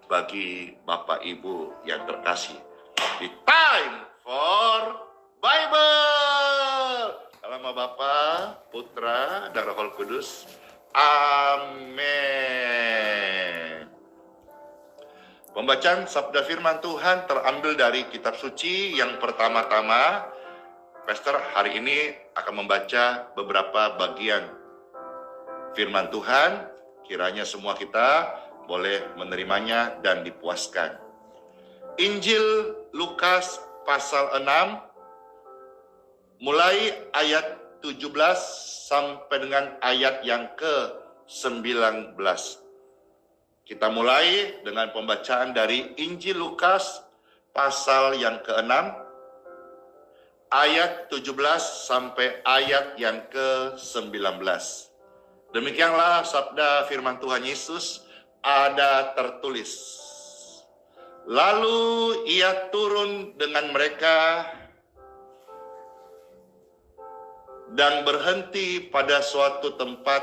bagi Bapak Ibu yang terkasih. Di time for Bible. Dalam nama Bapa, Putra, dan Roh Kudus. Amin. Pembacaan sabda firman Tuhan terambil dari kitab suci. Yang pertama-tama, Pastor hari ini akan membaca beberapa bagian firman Tuhan. Kiranya semua kita boleh menerimanya dan dipuaskan. Injil Lukas pasal 6, mulai ayat 17 sampai dengan ayat yang ke-19. Kita mulai dengan pembacaan dari Injil Lukas pasal yang ke-6, ayat 17 sampai ayat yang ke-19. Demikianlah sabda firman Tuhan Yesus, ada tertulis. Lalu ia turun dengan mereka dan berhenti pada suatu tempat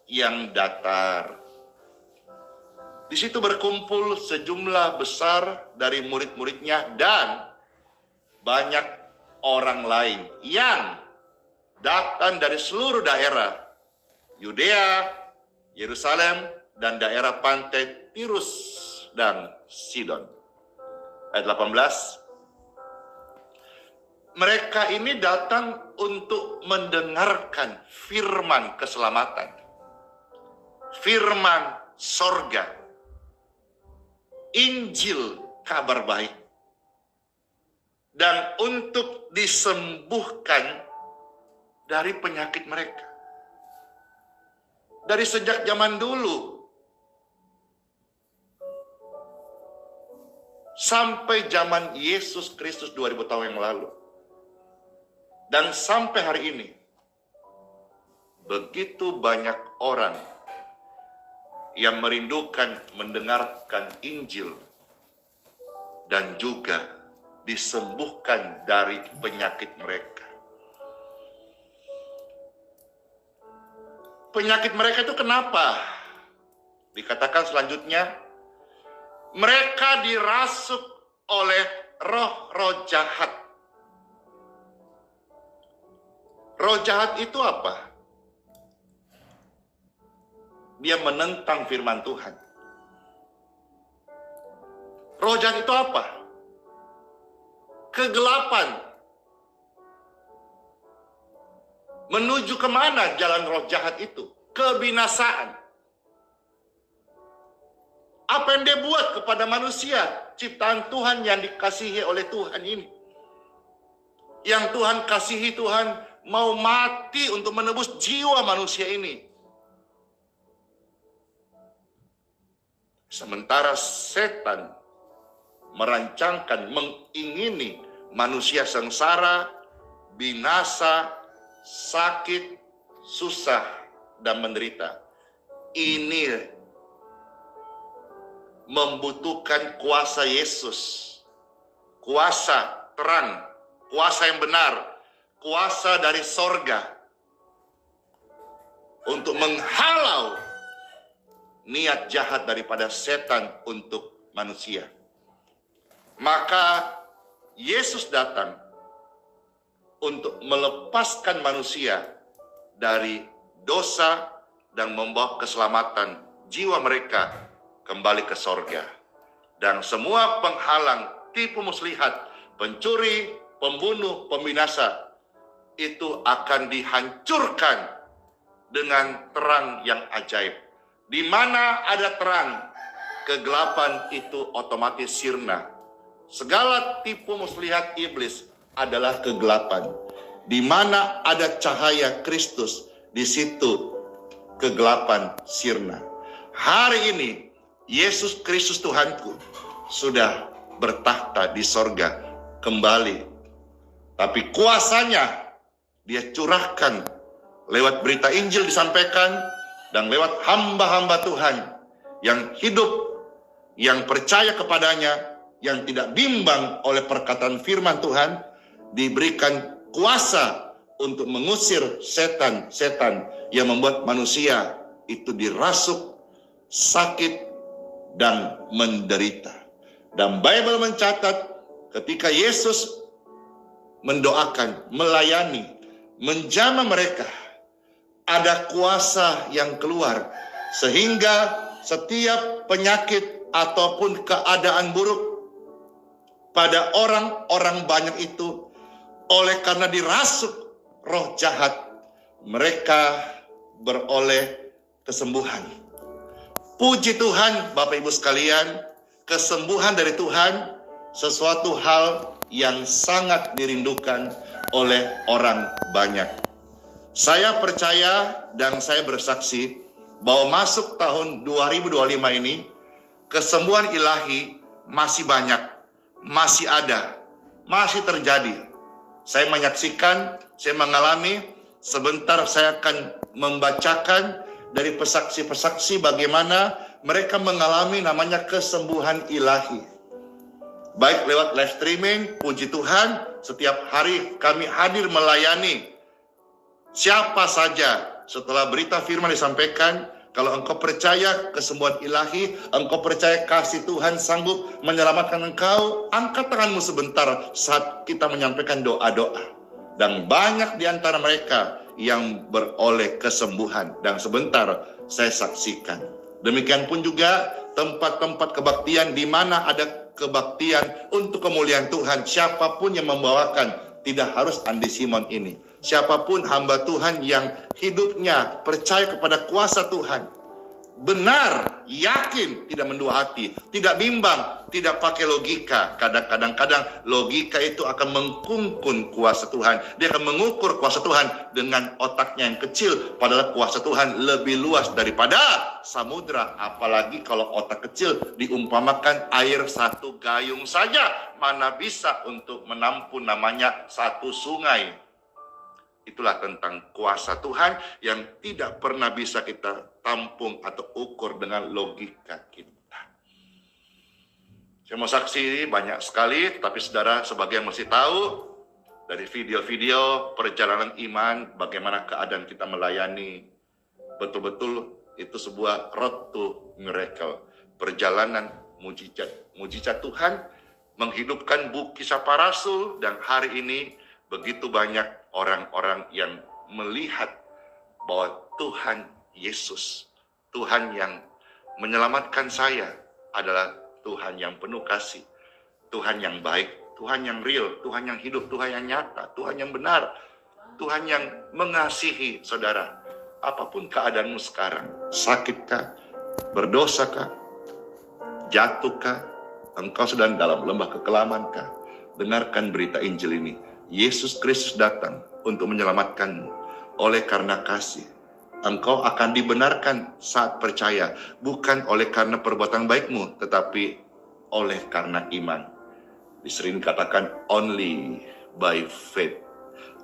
yang datar. Di situ berkumpul sejumlah besar dari murid-muridnya dan banyak orang lain yang datang dari seluruh daerah Yudea, Yerusalem, dan daerah pantai Tirus dan Sidon. Ayat 18. Mereka ini datang untuk mendengarkan firman keselamatan, firman sorga, Injil kabar baik, dan untuk disembuhkan dari penyakit mereka. Dari sejak zaman dulu sampai zaman Yesus Kristus 2000 tahun yang lalu. Dan sampai hari ini, begitu banyak orang yang merindukan mendengarkan Injil dan juga disembuhkan dari penyakit mereka. Penyakit mereka itu kenapa? Dikatakan selanjutnya, mereka dirasuk oleh roh-roh jahat. Roh jahat itu apa? Dia menentang firman Tuhan. Roh jahat itu apa? Kegelapan. Menuju kemana jalan roh jahat itu? Kebinasaan. Apa yang dia buat kepada manusia, ciptaan Tuhan yang dikasihi oleh Tuhan ini. Yang Tuhan kasihi, Tuhan mau mati untuk menebus jiwa manusia ini. Sementara setan merancangkan, mengingini manusia sengsara, binasa, sakit, susah, dan menderita. Ini membutuhkan kuasa Yesus, kuasa terang, kuasa yang benar, kuasa dari sorga untuk menghalau niat jahat daripada setan untuk manusia. Maka Yesus datang untuk melepaskan manusia dari dosa dan membawa keselamatan jiwa mereka kembali ke sorga. Dan semua penghalang, tipu muslihat, pencuri, pembunuh, pembinasa, itu akan dihancurkan dengan terang yang ajaib. Di mana ada terang, kegelapan itu otomatis sirna. Segala tipu muslihat iblis adalah kegelapan. Di mana ada cahaya Kristus, di situ kegelapan sirna. Hari ini Yesus Kristus Tuhanku sudah bertahta di sorga kembali. Tapi kuasanya dia curahkan lewat berita Injil disampaikan dan lewat hamba-hamba Tuhan yang hidup, yang percaya kepadanya, yang tidak bimbang oleh perkataan firman Tuhan, diberikan kuasa untuk mengusir setan-setan yang membuat manusia itu dirasuk, sakit, dan menderita. Dan Bible mencatat ketika Yesus mendoakan, melayani, menjamah mereka, ada kuasa yang keluar sehingga setiap penyakit ataupun keadaan buruk pada orang-orang banyak itu, oleh karena dirasuk roh jahat, mereka beroleh kesembuhan. Puji Tuhan, Bapak Ibu sekalian, kesembuhan dari Tuhan sesuatu hal yang sangat dirindukan oleh orang banyak. Saya percaya dan saya bersaksi bahwa masuk tahun 2025 ini, kesembuhan ilahi masih banyak, masih ada, masih terjadi. Saya menyaksikan, saya mengalami. Sebentar saya akan membacakan dari pesaksi-pesaksi bagaimana mereka mengalami namanya kesembuhan ilahi. Baik lewat live streaming, puji Tuhan, setiap hari kami hadir melayani. Siapa saja setelah berita firman disampaikan, kalau engkau percaya kesembuhan ilahi, engkau percaya kasih Tuhan sanggup menyelamatkan engkau, angkat tanganmu sebentar saat kita menyampaikan doa-doa. Dan banyak di antara mereka yang beroleh kesembuhan. Dan sebentar saya saksikan. Demikian pun juga tempat-tempat kebaktian di mana ada kebaktian untuk kemuliaan Tuhan. Siapapun yang membawakan, tidak harus Andi Simon ini. Siapapun hamba Tuhan yang hidupnya percaya kepada kuasa Tuhan, benar, yakin, tidak mendua hati, tidak bimbang, tidak pakai logika. Kadang-kadang logika itu akan mengkungkun kuasa Tuhan. Dia akan mengukur kuasa Tuhan dengan otaknya yang kecil, padahal kuasa Tuhan lebih luas daripada samudra. Apalagi kalau otak kecil diumpamakan air satu gayung saja, mana bisa untuk menampung namanya satu sungai. Itulah tentang kuasa Tuhan yang tidak pernah bisa kita tampung atau ukur dengan logika kita. Saya mau saksi banyak sekali, tapi saudara sebagian masih tahu dari video-video perjalanan iman, bagaimana keadaan kita melayani. Betul-betul itu sebuah road to miracle, perjalanan mujizat Tuhan, menghidupkan buku kisah para rasul, dan hari ini begitu banyak orang-orang yang melihat bahwa Tuhan Yesus, Tuhan yang menyelamatkan saya adalah Tuhan yang penuh kasih, Tuhan yang baik, Tuhan yang real, Tuhan yang hidup, Tuhan yang nyata, Tuhan yang benar, Tuhan yang mengasihi saudara. Apapun keadaanmu sekarang, sakitkah, berdosakah, jatuhkah, engkau sedang dalam lembah kekelamankah, dengarkan berita Injil ini. Yesus Kristus datang untuk menyelamatkanmu. Oleh karena kasih, engkau akan dibenarkan saat percaya, bukan oleh karena perbuatan baikmu, tetapi oleh karena iman. Disering katakan only by faith.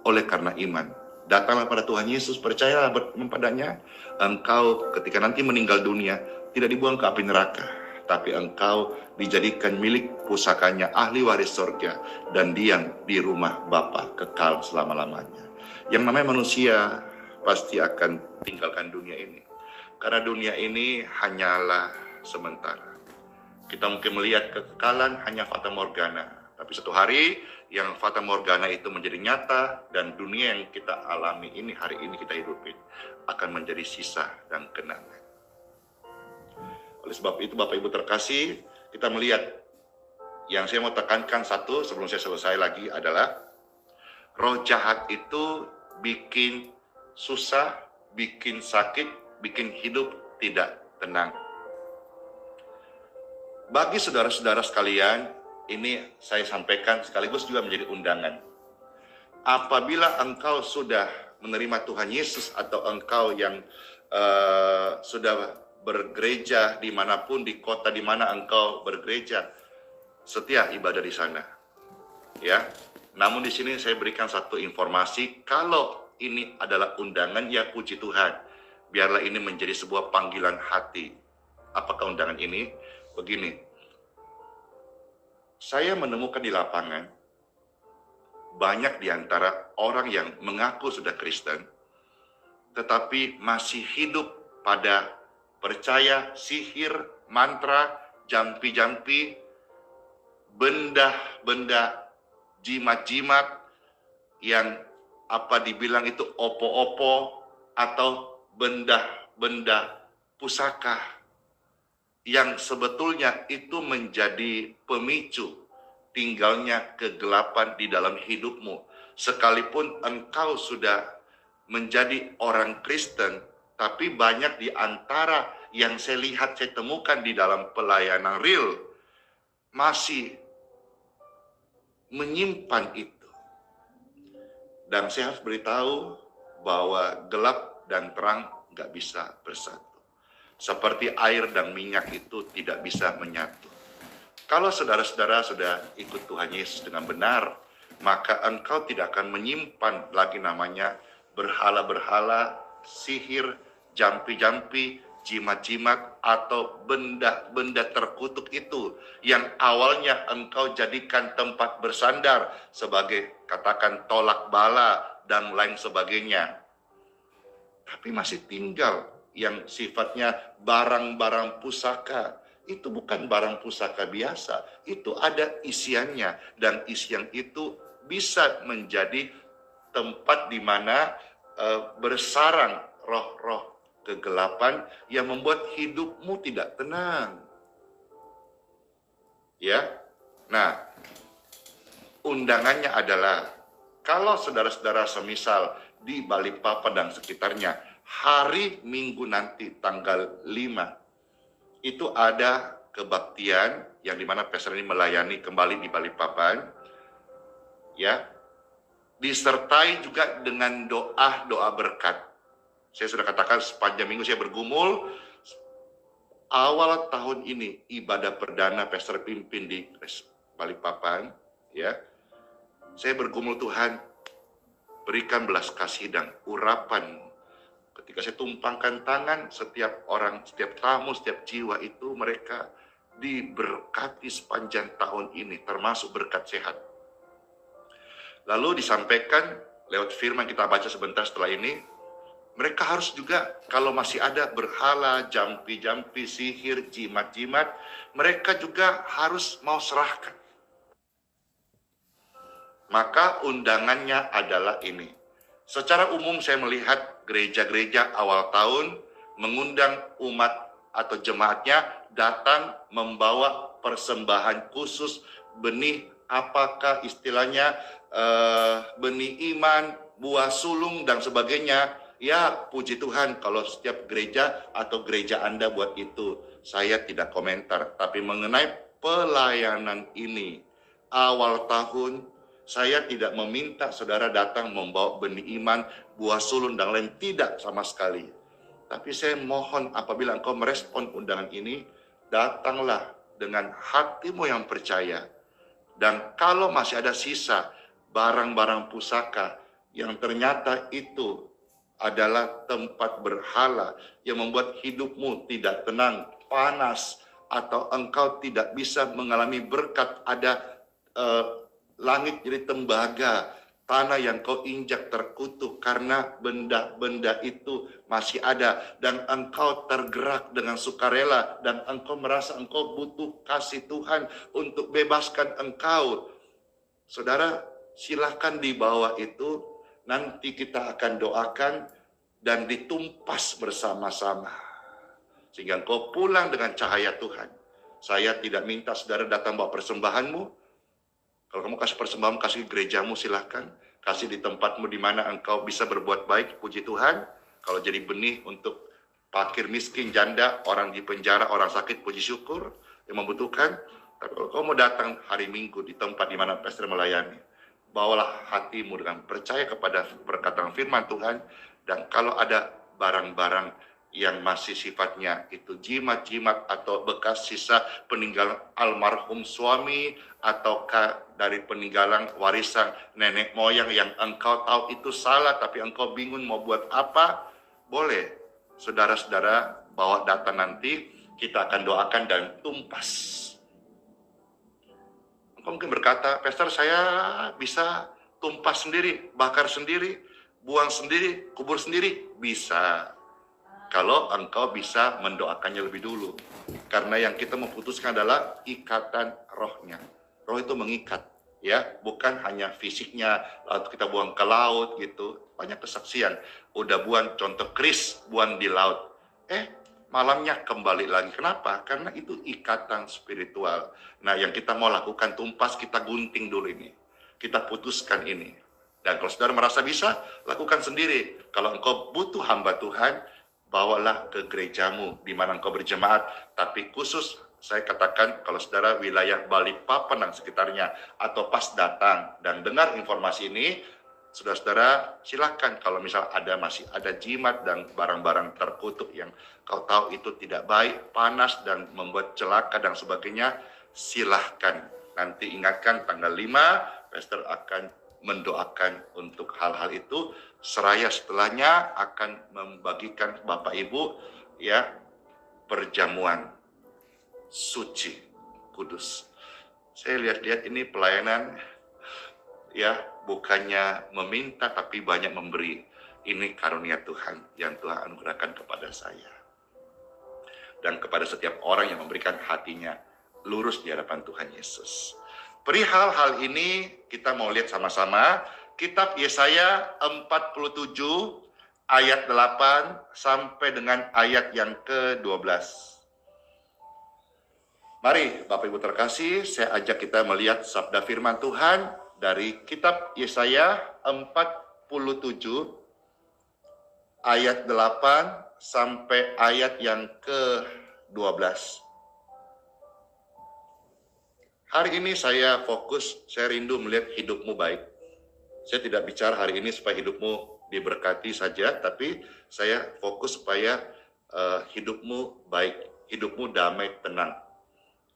Oleh karena iman. Datanglah pada Tuhan Yesus, percayalah padanya. Engkau ketika nanti meninggal dunia tidak dibuang ke api neraka, tapi engkau dijadikan milik pusakanya, ahli waris surga, dan diam di rumah Bapa kekal selama-lamanya. Yang namanya manusia pasti akan tinggalkan dunia ini, karena dunia ini hanyalah sementara. Kita mungkin melihat kekekalan hanya fata morgana, tapi satu hari yang fata morgana itu menjadi nyata, dan dunia yang kita alami ini, hari ini kita hidupin, akan menjadi sisa dan kenangan. Oleh sebab itu Bapak Ibu terkasih, kita melihat yang saya mau tekankan satu sebelum saya selesai lagi adalah roh jahat itu bikin susah, bikin sakit, bikin hidup tidak tenang. Bagi saudara-saudara sekalian, ini saya sampaikan sekaligus juga menjadi undangan. Apabila engkau sudah menerima Tuhan Yesus, atau engkau yang sudah bergereja dimanapun, di kota di mana engkau bergereja, setia ibadah di sana, ya. Namun di sini saya berikan satu informasi, kalau ini adalah undangan, ya puji Tuhan, biarlah ini menjadi sebuah panggilan hati. Apakah undangan ini? Begini, saya menemukan di lapangan banyak di antara orang yang mengaku sudah Kristen, tetapi masih hidup pada percaya sihir, mantra, jampi-jampi, benda-benda, jimat-jimat yang dibilang itu opo-opo atau benda-benda pusaka yang sebetulnya itu menjadi pemicu tinggalnya kegelapan di dalam hidupmu. Sekalipun engkau sudah menjadi orang Kristen, tapi banyak di antara yang saya lihat, saya temukan di dalam pelayanan real, masih menyimpan itu. Dan saya harus beritahu bahwa gelap dan terang nggak bisa bersatu. Seperti air dan minyak itu tidak bisa menyatu. Kalau saudara-saudara sudah ikut Tuhan Yesus dengan benar, maka engkau tidak akan menyimpan lagi namanya berhala-berhala, sihir, jampi-jampi, jimat-jimat, atau benda-benda terkutuk itu yang awalnya engkau jadikan tempat bersandar sebagai katakan tolak bala dan lain sebagainya. Tapi masih tinggal yang sifatnya barang-barang pusaka. Itu bukan barang pusaka biasa, itu ada isiannya, dan isian itu bisa menjadi tempat di mana bersarang roh-roh kegelapan yang membuat hidupmu tidak tenang. Ya. Nah, undangannya adalah kalau saudara-saudara semisal di Balikpapan dan sekitarnya hari Minggu nanti tanggal 5 itu ada kebaktian yang dimana pastor ini melayani kembali di Balikpapan, ya, disertai juga dengan doa berkat. Saya sudah katakan sepanjang minggu saya bergumul. Awal tahun ini ibadah perdana pastor pimpin di Balikpapan, ya. Saya bergumul, Tuhan, berikan belas kasih dan urapan. Ketika saya tumpangkan tangan, setiap orang, setiap tamu, setiap jiwa itu mereka diberkati sepanjang tahun ini, termasuk berkat sehat. Lalu disampaikan lewat firman kita baca sebentar setelah ini, mereka harus juga kalau masih ada berhala, jampi-jampi, sihir, jimat-jimat, mereka juga harus mau serahkan. Maka undangannya adalah ini. Secara umum saya melihat gereja-gereja awal tahun mengundang umat atau jemaatnya datang membawa persembahan khusus, benih, apakah istilahnya benih iman, buah sulung dan sebagainya. Ya, puji Tuhan kalau setiap gereja atau gereja Anda buat itu. Saya tidak komentar, tapi mengenai pelayanan ini awal tahun, saya tidak meminta saudara datang membawa benih iman, buah sulung, dan lain, tidak sama sekali. Tapi saya mohon apabila engkau merespon undangan ini, datanglah dengan hatimu yang percaya. Dan kalau masih ada sisa barang-barang pusaka yang ternyata itu adalah tempat berhala yang membuat hidupmu tidak tenang, panas, atau engkau tidak bisa mengalami berkat, ada langit jadi tembaga, tanah yang kau injak terkutuk karena benda-benda itu masih ada, dan engkau tergerak dengan sukarela, dan engkau merasa engkau butuh kasih Tuhan untuk bebaskan engkau. Saudara, silahkan di bawah itu, nanti kita akan doakan dan ditumpas bersama-sama. Sehingga engkau pulang dengan cahaya Tuhan. Saya tidak minta saudara datang bawa persembahanmu. Kalau kamu kasih persembahan, kasih gerejamu silahkan. Kasih di tempatmu di mana engkau bisa berbuat baik, puji Tuhan. Kalau jadi benih untuk fakir, miskin, janda, orang di penjara, orang sakit, puji syukur yang membutuhkan. Tapi kalau kau mau datang hari Minggu di tempat di mana pastor melayani, bawalah hatimu dengan percaya kepada perkataan firman Tuhan. Dan kalau ada barang-barang yang masih sifatnya itu jimat-jimat atau bekas sisa peninggalan almarhum suami, ataukah dari peninggalan warisan nenek moyang yang engkau tahu itu salah tapi engkau bingung mau buat apa, boleh saudara-saudara bawa data, nanti kita akan doakan dan tumpas. Engkau mungkin berkata, pastor saya bisa tumpas sendiri, bakar sendiri, buang sendiri, kubur sendiri, bisa. kalau engkau bisa mendoakannya lebih dulu. Karena yang kita memutuskan adalah ikatan rohnya. Roh itu mengikat, ya, bukan hanya fisiknya, lalu kita buang ke laut gitu. Banyak kesaksian, udah buang contoh Kris, buang di laut. Malamnya kembali lagi. Kenapa? Karena itu ikatan spiritual. Nah, yang kita mau lakukan tumpas, kita gunting dulu ini. Kita putuskan ini. Dan kalau saudara merasa bisa, lakukan sendiri. Kalau engkau butuh hamba Tuhan, bawalah ke gerejamu di mana engkau berjemaat. Tapi khusus saya katakan kalau saudara wilayah Balikpapan dan sekitarnya atau pas datang dan dengar informasi ini, saudara-saudara silakan kalau misal masih ada jimat dan barang-barang terkutuk yang kau tahu itu tidak baik, panas dan membuat celaka dan sebagainya, silahkan. Nanti ingatkan tanggal 5, pastor akan mendoakan untuk hal-hal itu. Seraya setelahnya akan membagikan Bapak Ibu ya perjamuan suci kudus. Saya lihat-lihat ini pelayanan ya, bukannya meminta tapi banyak memberi. Ini karunia Tuhan yang Tuhan anugerahkan kepada saya dan kepada setiap orang yang memberikan hatinya lurus di hadapan Tuhan Yesus. Perihal hal ini kita mau lihat sama-sama kitab Yesaya 47 ayat 8 sampai dengan ayat yang ke-12. Mari Bapak Ibu terkasih, saya ajak kita melihat sabda firman Tuhan dari kitab Yesaya 47 ayat 8 sampai ayat yang ke-12. Hari ini saya fokus, saya rindu melihat hidupmu baik. Saya tidak bicara hari ini supaya hidupmu diberkati saja, tapi saya fokus supaya hidupmu baik, hidupmu damai, tenang.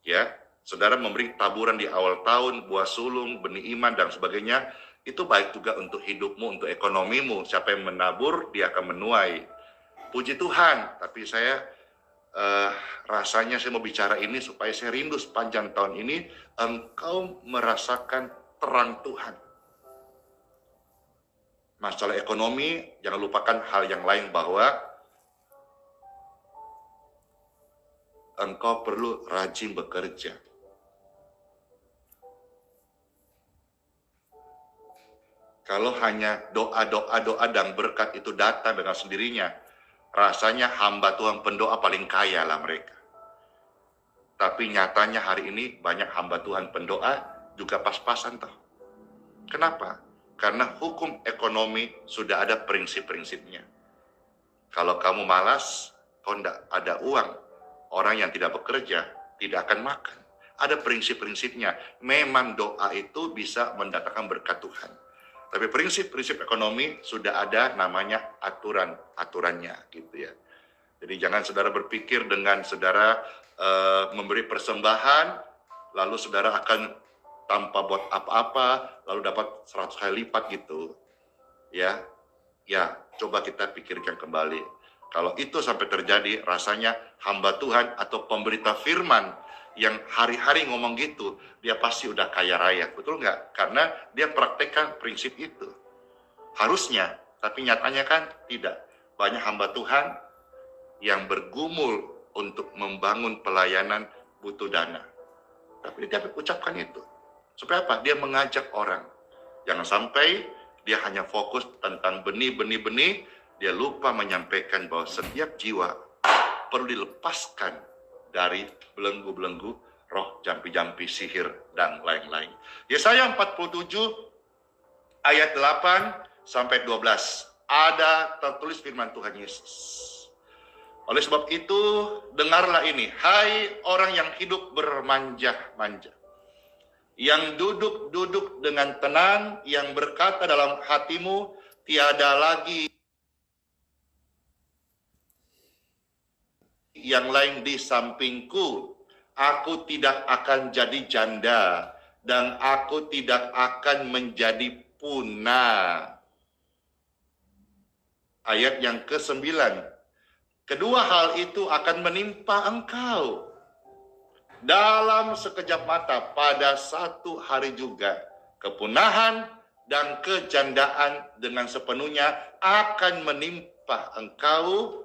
Ya, saudara memberi taburan di awal tahun, buah sulung, benih iman dan sebagainya, itu baik juga untuk hidupmu, untuk ekonomimu. Siapa yang menabur, dia akan menuai. Puji Tuhan, tapi saya rasanya saya mau bicara ini supaya saya rindu sepanjang tahun ini engkau merasakan terang Tuhan. Masalah ekonomi, jangan lupakan hal yang lain bahwa engkau perlu rajin bekerja. Kalau hanya doa dan berkat itu datang dengan sendirinya, rasanya hamba Tuhan pendoa paling kaya lah mereka. Tapi nyatanya hari ini banyak hamba Tuhan pendoa juga pas-pasan toh. Kenapa? Karena hukum ekonomi sudah ada prinsip-prinsipnya. Kalau kamu malas, kau tidak ada uang. Orang yang tidak bekerja tidak akan makan. Ada prinsip-prinsipnya. Memang doa itu bisa mendatangkan berkat Tuhan. Tapi prinsip-prinsip ekonomi sudah ada namanya aturannya gitu ya. Jadi jangan saudara berpikir dengan saudara memberi persembahan, lalu saudara akan tanpa buat apa-apa, lalu dapat 100 kali lipat gitu. Ya, coba kita pikirkan kembali. Kalau itu sampai terjadi, rasanya hamba Tuhan atau pemberita firman yang hari-hari ngomong gitu, dia pasti udah kaya raya, betul nggak? Karena dia praktekkan prinsip itu. Harusnya, tapi nyatanya kan tidak. Banyak hamba Tuhan yang bergumul untuk membangun pelayanan butuh dana. Tapi dia ucapkan itu. Supaya apa? Dia mengajak orang. Jangan sampai dia hanya fokus tentang benih, dia lupa menyampaikan bahwa setiap jiwa perlu dilepaskan dari belenggu-belenggu roh, jampi-jampi, sihir, dan lain-lain. Yesaya 47 ayat 8 sampai 12. Ada tertulis firman Tuhan Yesus. Oleh sebab itu, dengarlah ini, hai orang yang hidup bermanja-manja, yang duduk-duduk dengan tenang, yang berkata dalam hatimu, tiada lagi yang lain di sampingku. Aku tidak akan jadi janda, dan aku tidak akan menjadi punah. Ayat yang ke-9. Kedua hal itu akan menimpa engkau dalam sekejap mata, pada satu hari juga. Kepunahan dan kejandaan dengan sepenuhnya akan menimpa engkau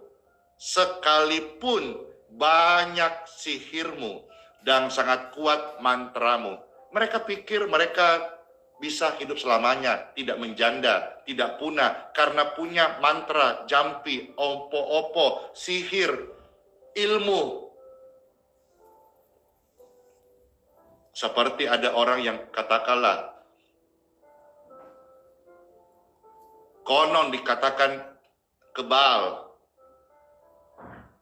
sekalipun banyak sihirmu dan sangat kuat mantramu. Mereka pikir mereka bisa hidup selamanya, tidak menjanda, tidak punah, karena punya mantra, jampi, opo-opo, sihir, ilmu. Seperti ada orang yang katakanlah, konon dikatakan kebal.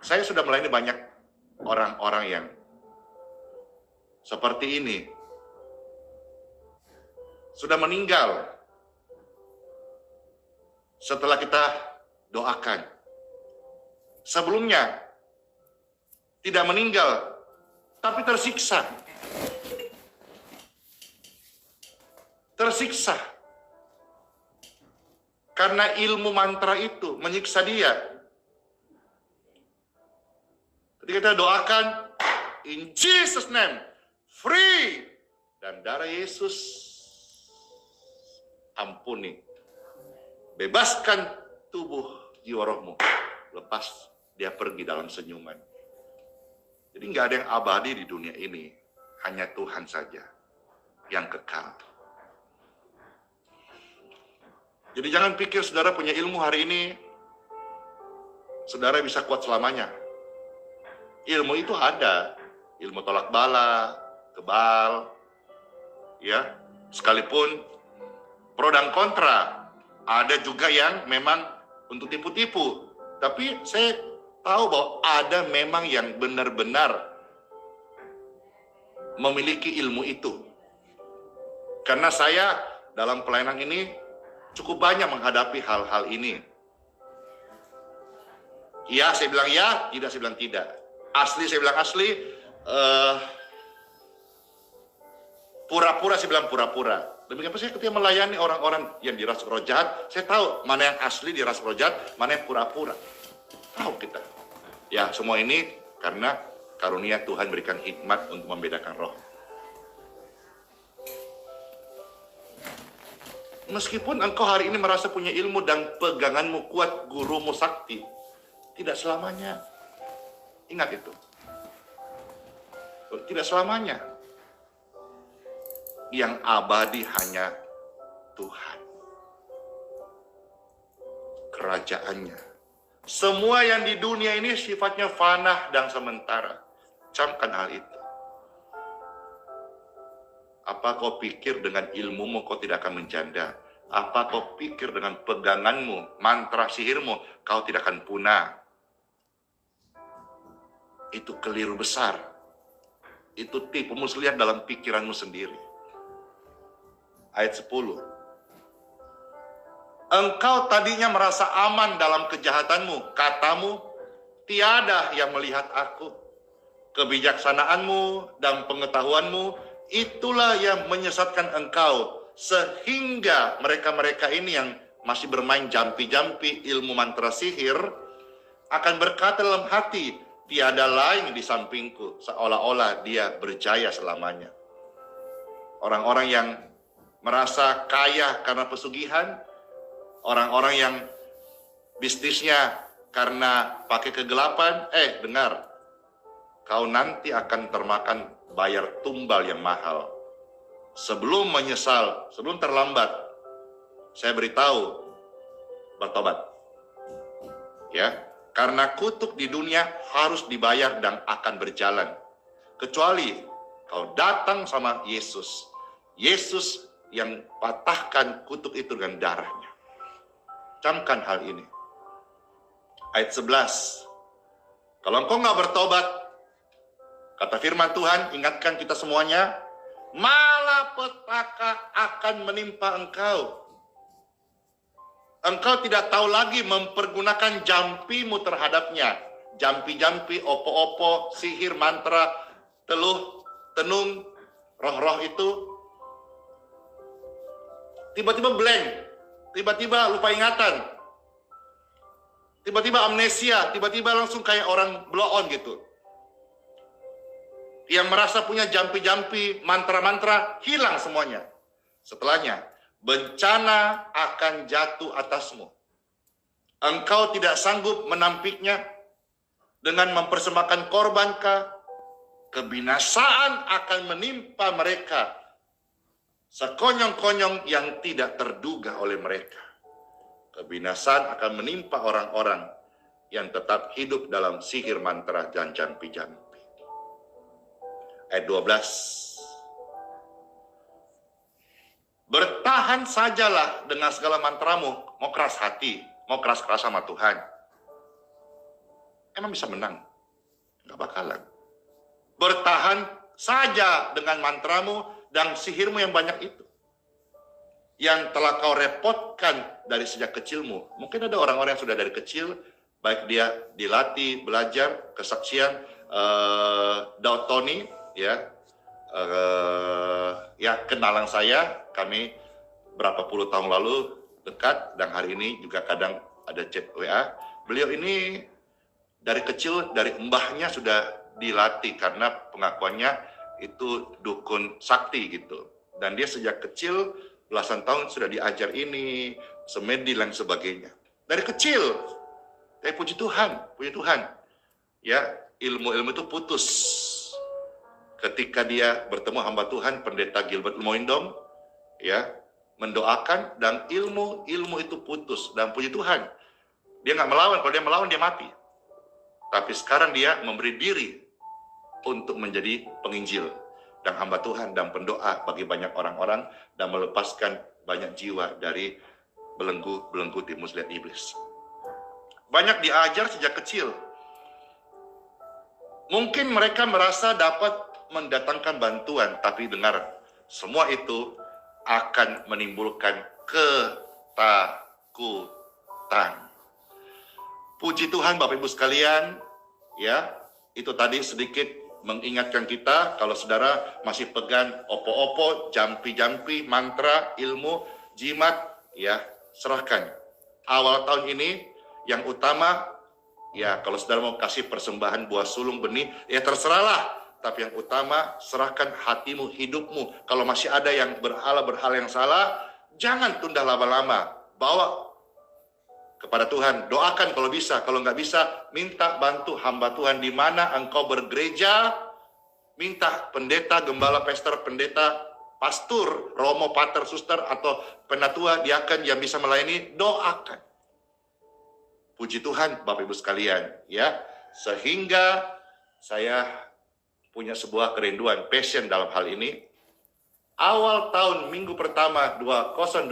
Saya sudah melayani banyak orang-orang yang seperti ini. Sudah meninggal. Setelah kita doakan. Sebelumnya tidak meninggal, tapi tersiksa. Tersiksa. Karena ilmu mantra itu menyiksa dia. Ketika kita doakan, in Jesus name, free. Dan darah Yesus, ampuni. Bebaskan tubuh jiwa rohmu. Lepas dia pergi dalam senyuman. Jadi nggak ada yang abadi di dunia ini. Hanya Tuhan saja yang kekal. Jadi jangan pikir saudara punya ilmu hari ini, saudara bisa kuat selamanya. Ilmu itu ada. Ilmu tolak bala, kebal, ya, sekalipun pro dan kontra. Ada juga yang memang untuk tipu-tipu. Tapi saya tahu bahwa ada memang yang benar-benar memiliki ilmu itu. Karena saya dalam pelayanan ini cukup banyak menghadapi hal-hal ini. Ya, saya bilang ya, tidak, saya bilang tidak. Asli, saya bilang asli. Pura-pura, saya bilang pura-pura. Demikian pun saya ketika melayani orang-orang yang dirasuki roh jahat, saya tahu mana yang asli dirasuki roh jahat, mana yang pura-pura. Tahu kita. Ya, semua ini karena karunia Tuhan berikan hikmat untuk membedakan roh. Meskipun engkau hari ini merasa punya ilmu dan peganganmu kuat, gurumu sakti, tidak selamanya. Ingat itu. Tidak selamanya. Yang abadi hanya Tuhan. Kerajaannya. Semua yang di dunia ini sifatnya fana dan sementara. Camkan hal itu. Apa kau pikir dengan ilmumu kau tidak akan menjanda? Apa kau pikir dengan peganganmu, mantra sihirmu, kau tidak akan punah? Itu keliru besar. Itu tipu muslihat dalam pikiranmu sendiri. Ayat 10. Engkau tadinya merasa aman dalam kejahatanmu. Katamu, tiada yang melihat aku. Kebijaksanaanmu dan pengetahuanmu, itulah yang menyesatkan engkau. Sehingga mereka-mereka ini yang masih bermain jampi-jampi ilmu mantra sihir, akan berkata dalam hati, tiada lain di sampingku. Seolah-olah dia berjaya selamanya. Orang-orang yang merasa kaya karena pesugihan, orang-orang yang bisnisnya karena pakai kegelapan, dengar, kau nanti akan termakan bayar tumbal yang mahal. Sebelum menyesal, sebelum terlambat, saya beritahu, bertobat. Ya, karena kutuk di dunia harus dibayar dan akan berjalan. Kecuali kau datang sama Yesus. Yesus yang patahkan kutuk itu dengan darahnya. Camkan hal ini. Ayat 11. Kalau engkau nggak bertobat, kata firman Tuhan, ingatkan kita semuanya, malapetaka akan menimpa engkau. Engkau tidak tahu lagi mempergunakan jampimu terhadapnya. Jampi-jampi, opo-opo, sihir, mantra, teluh, tenung, roh-roh itu. Tiba-tiba blank, tiba-tiba lupa ingatan, tiba-tiba amnesia, tiba-tiba langsung kayak orang blow on gitu. Yang merasa punya jampi-jampi, mantra-mantra, hilang semuanya. Setelahnya, bencana akan jatuh atasmu. Engkau tidak sanggup menampiknya, dengan mempersembahkan korbankah, kebinasaan akan menimpa mereka sekonyong-konyong yang tidak terduga oleh mereka. Kebinasaan akan menimpa orang-orang yang tetap hidup dalam sihir mantra dan jampi-jampi. Ayat 12. Bertahan sajalah dengan segala mantramu. Mau keras hati, mau keras-keras sama Tuhan. Emang bisa menang? Nggak bakalan. Bertahan saja dengan mantramu dan sihirmu yang banyak itu, yang telah kau repotkan dari sejak kecilmu. Mungkin ada orang-orang yang sudah dari kecil, baik dia dilatih, belajar, kesaksian, Daud Tony, ya, kenalan saya, kami berapa puluh tahun lalu dekat, dan hari ini juga kadang ada chat WA. Beliau ini dari kecil, dari mbahnya sudah dilatih, karena pengakuannya itu dukun sakti gitu. Dan dia sejak kecil, belasan tahun sudah diajar ini, semedi dan sebagainya. Dari kecil. Tapi puji Tuhan. Ya, ilmu-ilmu itu putus. Ketika dia bertemu hamba Tuhan, Pendeta Gilbert Moindom, ya, mendoakan, dan ilmu itu putus. Dan puji Tuhan, dia nggak melawan. Kalau dia melawan, dia mati. Tapi sekarang dia memberi diri untuk menjadi penginjil dan hamba Tuhan dan pendoa bagi banyak orang-orang dan melepaskan banyak jiwa dari belenggu timus lihat iblis. Banyak diajar sejak kecil. Mungkin mereka merasa dapat mendatangkan bantuan, tapi dengar, semua itu akan menimbulkan ketakutan. Puji Tuhan Bapak Ibu sekalian, ya, itu tadi sedikit mengingatkan kita, kalau saudara masih pegang opo-opo, jampi-jampi, mantra, ilmu, jimat, ya, serahkan. Awal tahun ini, yang utama, ya, kalau saudara mau kasih persembahan buah sulung benih, ya terserahlah. Tapi yang utama, serahkan hatimu, hidupmu. Kalau masih ada yang berhala yang salah, jangan tunda lama-lama. Bawa kepada Tuhan, doakan kalau bisa. Kalau nggak bisa, minta bantu hamba Tuhan di mana engkau bergereja. Minta pendeta, gembala, pastor, pendeta, pastor, romo, pater, suster, atau penatua, diaken yang bisa melayani, doakan. Puji Tuhan Bapak Ibu sekalian, ya. Sehingga saya punya sebuah kerinduan, passion dalam hal ini. Awal tahun minggu pertama 2025,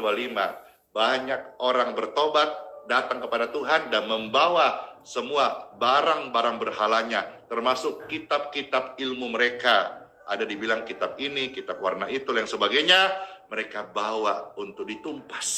banyak orang bertobat, datang kepada Tuhan dan membawa semua barang-barang berhalanya, termasuk kitab-kitab ilmu mereka. Ada dibilang kitab ini, kitab warna itu, dan sebagainya, mereka bawa untuk ditumpas.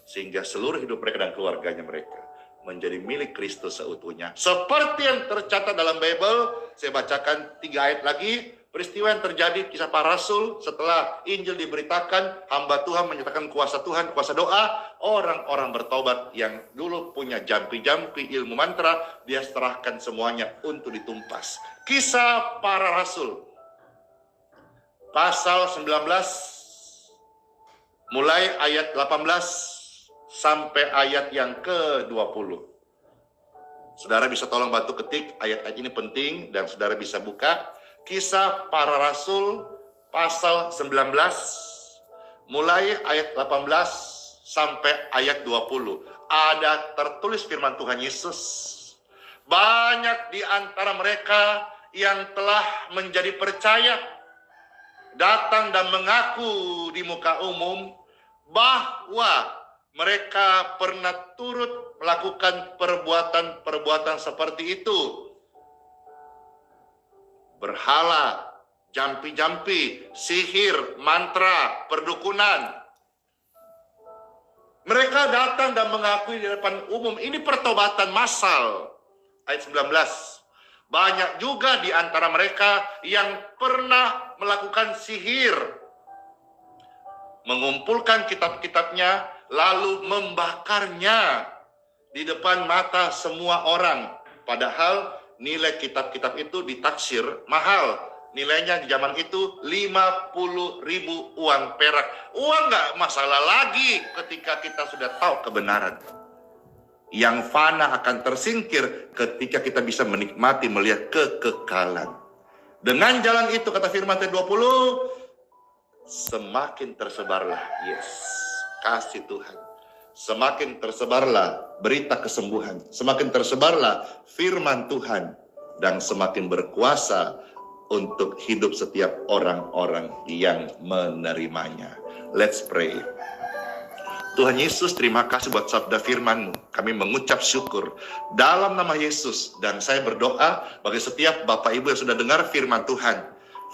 Sehingga seluruh hidup mereka dan keluarganya mereka menjadi milik Kristus seutuhnya. Seperti yang tercatat dalam Bible, saya bacakan 3 ayat lagi. Peristiwa yang terjadi kisah para rasul setelah Injil diberitakan, hamba Tuhan menyatakan kuasa Tuhan, kuasa doa, orang-orang bertobat yang dulu punya jampi-jampi ilmu mantra, dia serahkan semuanya untuk ditumpas. Kisah para rasul, pasal 19, mulai ayat 18 sampai ayat yang ke-20. Saudara bisa tolong bantu ketik, ayat-ayat ini penting dan saudara bisa buka. Kisah para rasul pasal 19 mulai ayat 18 sampai ayat 20. Ada tertulis firman Tuhan Yesus. Banyak di antara mereka yang telah menjadi percaya datang dan mengaku di muka umum bahwa mereka pernah turut melakukan perbuatan-perbuatan seperti itu. Berhala, jampi-jampi, sihir, mantra, perdukunan. Mereka datang dan mengakui di depan umum. Ini pertobatan massal. Ayat 19. Banyak juga di antara mereka yang pernah melakukan sihir. Mengumpulkan kitab-kitabnya, lalu membakarnya di depan mata semua orang. Padahal nilai kitab-kitab itu ditaksir mahal. Nilainya di zaman itu 50.000 uang perak. Uang nggak masalah lagi ketika kita sudah tahu kebenaran. Yang fana akan tersingkir ketika kita bisa menikmati, melihat kekekalan. Dengan jalan itu, kata firman 20, semakin tersebarlah, kasih Tuhan. Semakin tersebarlah berita kesembuhan. Semakin tersebarlah firman Tuhan. Dan semakin berkuasa untuk hidup setiap orang-orang yang menerimanya. Let's pray. Tuhan Yesus, terima kasih buat sabda firman-Mu. Kami mengucap syukur dalam nama Yesus. Dan saya berdoa bagi setiap Bapak Ibu yang sudah dengar firman Tuhan.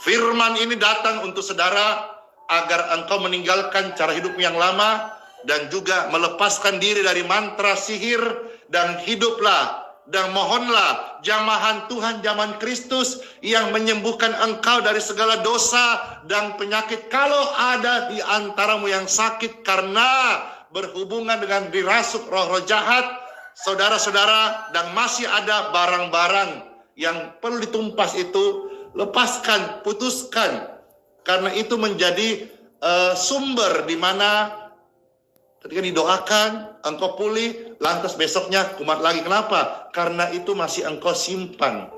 Firman ini datang untuk saudara agar engkau meninggalkan cara hidupmu yang lama dan juga melepaskan diri dari mantra sihir, dan hiduplah dan mohonlah jamahan Tuhan, jamahan Kristus yang menyembuhkan engkau dari segala dosa dan penyakit. Kalau ada di antaramu yang sakit karena berhubungan dengan dirasuk roh-roh jahat, saudara-saudara, dan masih ada barang-barang yang perlu ditumpas itu, lepaskan, putuskan. Karena itu menjadi sumber di mana ketika didoakan, engkau pulih, lantas besoknya kumat lagi. Kenapa? Karena itu masih engkau simpan.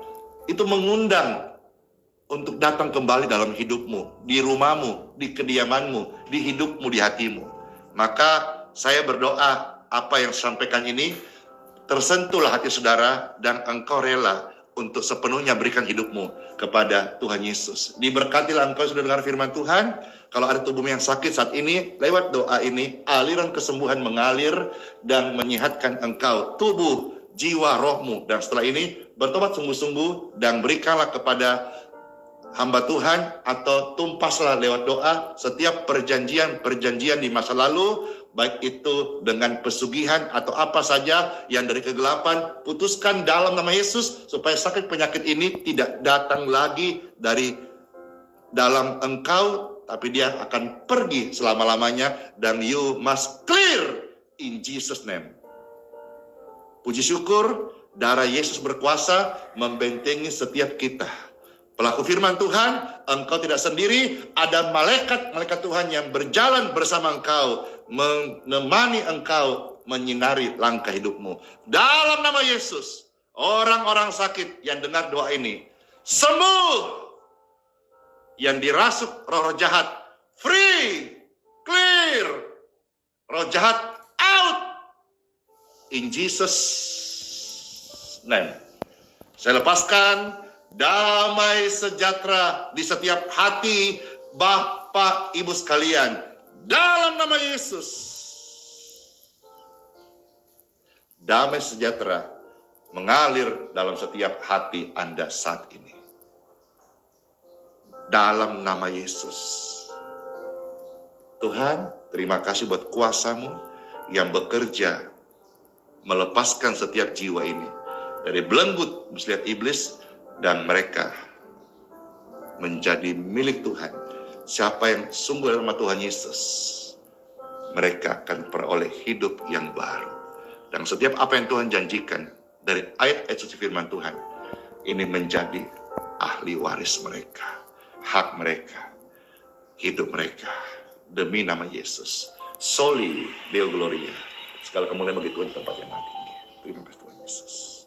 Itu mengundang untuk datang kembali dalam hidupmu, di rumahmu, di kediamanmu, di hidupmu, di hatimu. Maka saya berdoa apa yang sampaikan ini tersentuhlah hati saudara, dan engkau rela untuk sepenuhnya berikan hidupmu kepada Tuhan Yesus. Diberkatilah engkau sudah dengar firman Tuhan. Kalau ada tubuhmu yang sakit saat ini, lewat doa ini, aliran kesembuhan mengalir dan menyehatkan engkau, tubuh, jiwa, rohmu. Dan setelah ini, bertobat sungguh-sungguh dan berikanlah kepada hamba Tuhan, atau tumpaslah lewat doa setiap perjanjian-perjanjian di masa lalu, baik itu dengan pesugihan atau apa saja yang dari kegelapan, putuskan dalam nama Yesus, supaya sakit penyakit ini tidak datang lagi dari dalam engkau, tapi dia akan pergi selama-lamanya, dan you must clear in Jesus name. Puji syukur, darah Yesus berkuasa membentengi setiap kita. Pelaku firman Tuhan, engkau tidak sendiri, ada malaikat-malaikat Tuhan yang berjalan bersama engkau, menemani engkau, menyinari langkah hidupmu. Dalam nama Yesus, orang-orang sakit yang dengar doa ini, sembuh. Yang dirasuk roh-roh jahat, free, clear. Roh jahat, out. In Jesus name. Saya lepaskan damai sejahtera di setiap hati Bapak Ibu sekalian. Dalam nama Yesus. Damai sejahtera mengalir dalam setiap hati Anda saat ini. Dalam nama Yesus. Tuhan, terima kasih buat kuasa-Mu yang bekerja melepaskan setiap jiwa ini dari belenggu muslihat iblis, dan mereka menjadi milik Tuhan. Siapa yang sungguh dalam nama Tuhan Yesus, mereka akan peroleh hidup yang baru. Dan setiap apa yang Tuhan janjikan dari ayat-ayat suci firman Tuhan, ini menjadi ahli waris mereka, hak mereka, hidup mereka, demi nama Yesus. Soli Deo Gloria. Segala kemuliaan bagi Tuhan tempat yang tinggi. Terima kasih Tuhan Yesus.